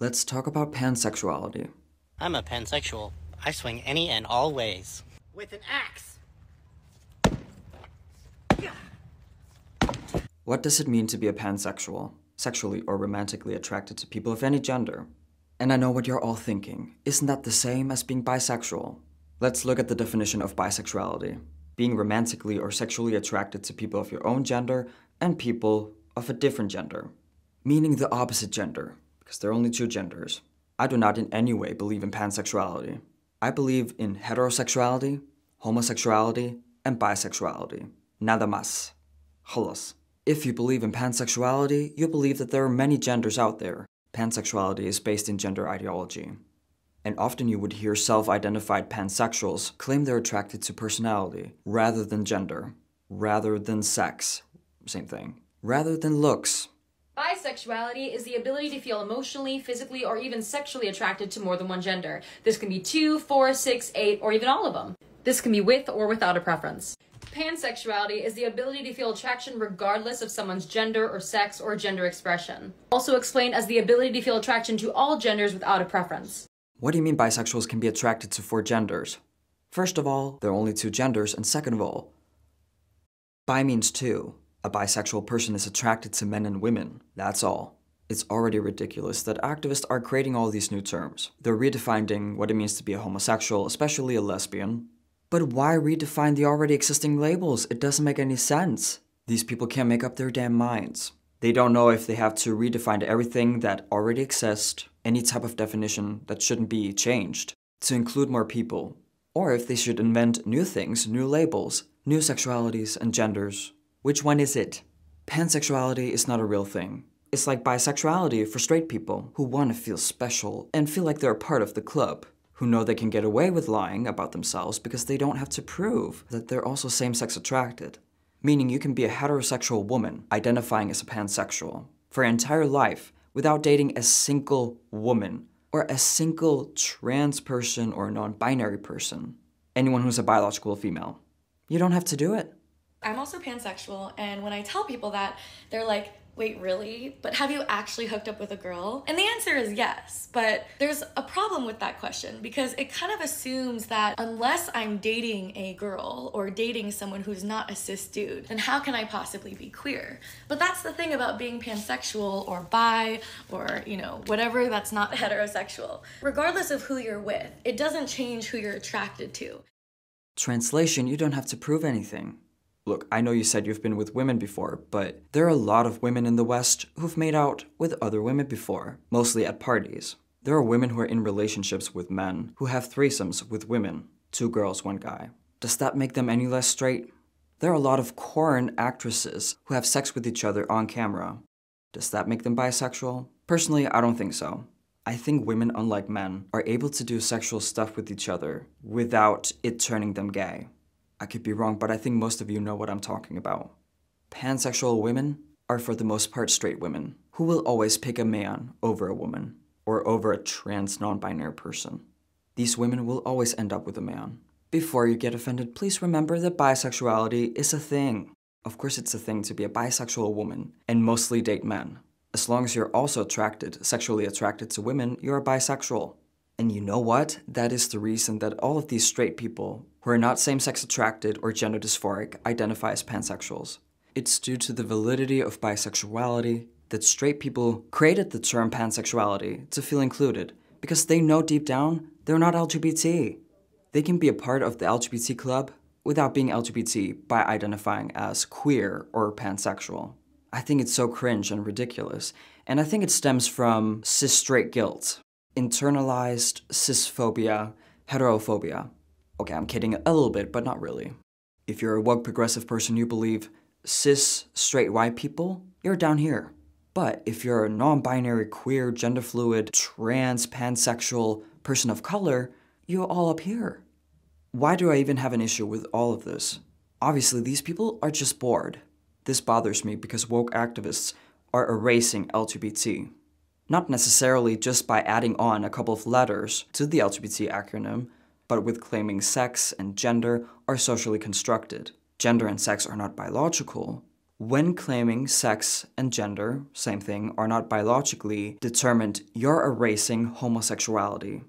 Let's talk about pansexuality. I'm a pansexual. I swing any and all ways. With an axe. What does it mean to be a pansexual? Sexually or romantically attracted to people of any gender. And I know what you're all thinking. Isn't that the same as being bisexual? Let's look at the definition of bisexuality. Being romantically or sexually attracted to people of your own gender and people of a different gender. Meaning the opposite gender, because there are only two genders. I do not in any way believe in pansexuality. I believe in heterosexuality, homosexuality, and bisexuality. Nada más. Halas. If you believe in pansexuality, you believe that there are many genders out there. Pansexuality is based in gender ideology. And often you would hear self-identified pansexuals claim they're attracted to personality, rather than gender, rather than sex, same thing, rather than looks. Bisexuality is the ability to feel emotionally, physically, or even sexually attracted to more than one gender. This can be 2, 4, 6, 8, or even all of them. This can be with or without a preference. Pansexuality is the ability to feel attraction regardless of someone's gender or sex or gender expression. Also explained as the ability to feel attraction to all genders without a preference. What do you mean bisexuals can be attracted to 4 genders? First of all, there are only 2 genders, and second of all, bi means 2. A bisexual person is attracted to men and women, that's all. It's already ridiculous that activists are creating all these new terms. They're redefining what it means to be a homosexual, especially a lesbian. But why redefine the already existing labels? It doesn't make any sense. These people can't make up their damn minds. They don't know if they have to redefine everything that already exists, any type of definition that shouldn't be changed, to include more people. Or if they should invent new things, new labels, new sexualities and genders. Which one is it? Pansexuality is not a real thing. It's like bisexuality for straight people who want to feel special and feel like they're a part of the club, who know they can get away with lying about themselves because they don't have to prove that they're also same-sex attracted. Meaning you can be a heterosexual woman identifying as a pansexual for your entire life without dating a single woman or a single trans person or non-binary person. Anyone who's a biological female. You don't have to do it. I'm also pansexual, and when I tell people that, they're like, wait, really? But have you actually hooked up with a girl? And the answer is yes, but there's a problem with that question because it kind of assumes that unless I'm dating a girl or dating someone who's not a cis dude, then how can I possibly be queer? But that's the thing about being pansexual or bi or, whatever that's not heterosexual. Regardless of who you're with, it doesn't change who you're attracted to. Translation, you don't have to prove anything. Look, I know you said you've been with women before, but there are a lot of women in the West who've made out with other women before, mostly at parties. There are women who are in relationships with men who have threesomes with women, 2 girls, 1 guy. Does that make them any less straight? There are a lot of porn actresses who have sex with each other on camera. Does that make them bisexual? Personally, I don't think so. I think women, unlike men, are able to do sexual stuff with each other without it turning them gay. I could be wrong, but I think most of you know what I'm talking about. Pansexual women are for the most part straight women, who will always pick a man over a woman, or over a trans non-binary person. These women will always end up with a man. Before you get offended, please remember that bisexuality is a thing. Of course it's a thing to be a bisexual woman, and mostly date men. As long as you're also sexually attracted to women, you're bisexual. And you know what? That is the reason that all of these straight people who are not same-sex attracted or gender dysphoric identify as pansexuals. It's due to the validity of bisexuality that straight people created the term pansexuality to feel included, because they know deep down they're not LGBT. They can be a part of the LGBT club without being LGBT by identifying as queer or pansexual. I think it's so cringe and ridiculous, and I think it stems from cis-straight guilt. Internalized cisphobia, heterophobia. Okay, I'm kidding a little bit, but not really. If you're a woke progressive person, you believe cis, straight white people, you're down here. But if you're a non-binary, queer, gender fluid, trans, pansexual person of color, you're all up here. Why do I even have an issue with all of this? Obviously, these people are just bored. This bothers me because woke activists are erasing LGBT. Not necessarily just by adding on a couple of letters to the LGBT acronym, but with claiming sex and gender are socially constructed. Gender and sex are not biological. When claiming sex and gender, same thing, are not biologically determined, you're erasing homosexuality.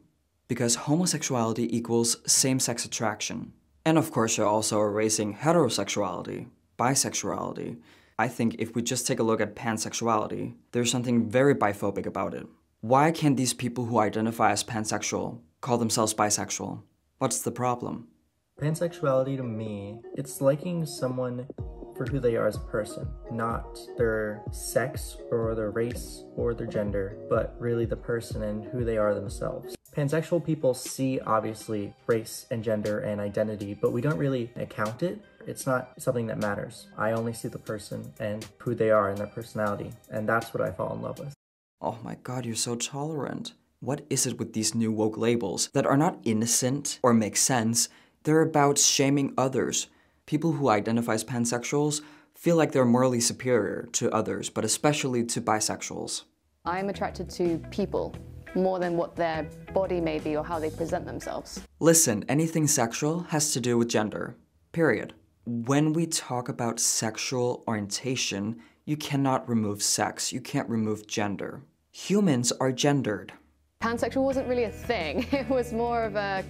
Because homosexuality equals same-sex attraction. And of course, you're also erasing heterosexuality, bisexuality. I think if we just take a look at pansexuality, there's something very biphobic about it. Why can't these people who identify as pansexual call themselves bisexual? What's the problem? Pansexuality to me, it's liking someone for who they are as a person, not their sex or their race or their gender, but really the person and who they are themselves. Pansexual people see, obviously, race and gender and identity, but we don't really account it. It's not something that matters. I only see the person and who they are and their personality, and that's what I fall in love with. Oh my god, you're so tolerant. What is it with these new woke labels that are not innocent or make sense? They're about shaming others. People who identify as pansexuals feel like they're morally superior to others, but especially to bisexuals. I'm attracted to people more than what their body may be or how they present themselves. Listen, anything sexual has to do with gender. Period. When we talk about sexual orientation, you cannot remove sex. You can't remove gender. Humans are gendered. Pansexual wasn't really a thing. It was more of a,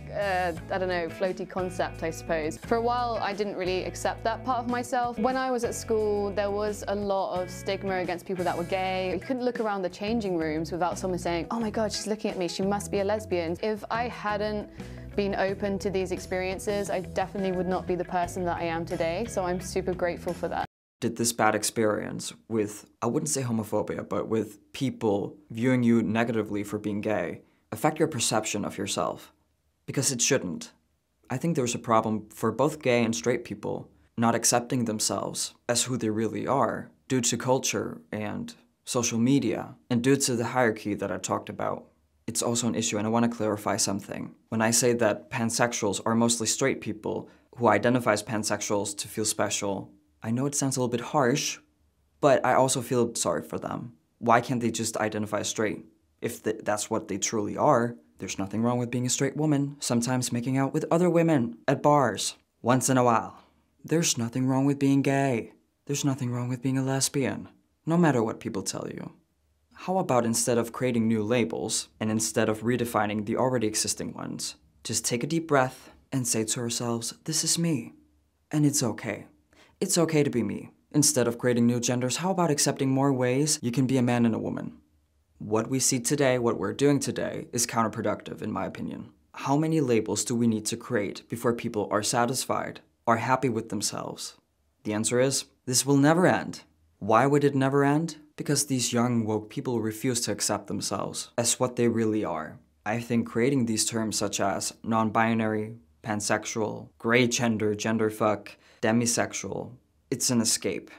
I don't know, floaty concept, I suppose. For a while, I didn't really accept that part of myself. When I was at school, there was a lot of stigma against people that were gay. You couldn't look around the changing rooms without someone saying, oh my God, she's looking at me, she must be a lesbian. If I hadn't been open to these experiences, I definitely would not be the person that I am today. So I'm super grateful for that. Did this bad experience with, I wouldn't say homophobia, but with people viewing you negatively for being gay, affect your perception of yourself? Because it shouldn't. I think there's a problem for both gay and straight people not accepting themselves as who they really are due to culture and social media and due to the hierarchy that I talked about. It's also an issue, and I want to clarify something. When I say that pansexuals are mostly straight people who identify as pansexuals to feel special, I know it sounds a little bit harsh, but I also feel sorry for them. Why can't they just identify as straight? If that's what they truly are, there's nothing wrong with being a straight woman, sometimes making out with other women at bars, once in a while. There's nothing wrong with being gay. There's nothing wrong with being a lesbian, no matter what people tell you. How about instead of creating new labels, and instead of redefining the already existing ones, just take a deep breath and say to ourselves, this is me, and it's okay. It's okay to be me. Instead of creating new genders, how about accepting more ways you can be a man and a woman? What we see today, what we're doing today, is counterproductive in my opinion. How many labels do we need to create before people are satisfied, are happy with themselves? The answer is, this will never end. Why would it never end? Because these young woke people refuse to accept themselves as what they really are. I think creating these terms such as non-binary, pansexual, gray gender, genderfuck, demisexual, it's an escape,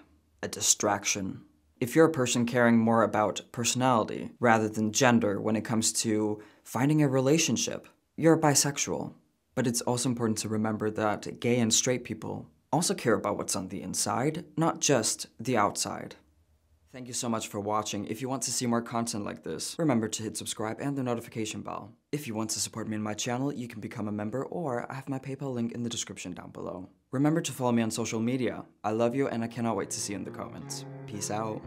a distraction. If you're a person caring more about personality rather than gender when it comes to finding a relationship, you're bisexual. But it's also important to remember that gay and straight people also care about what's on the inside, not just the outside. Thank you so much for watching. If you want to see more content like this, remember to hit subscribe and the notification bell. If you want to support me in my channel, you can become a member, or I have my PayPal link in the description down below. Remember to follow me on social media. I love you and I cannot wait to see you in the comments. Peace out.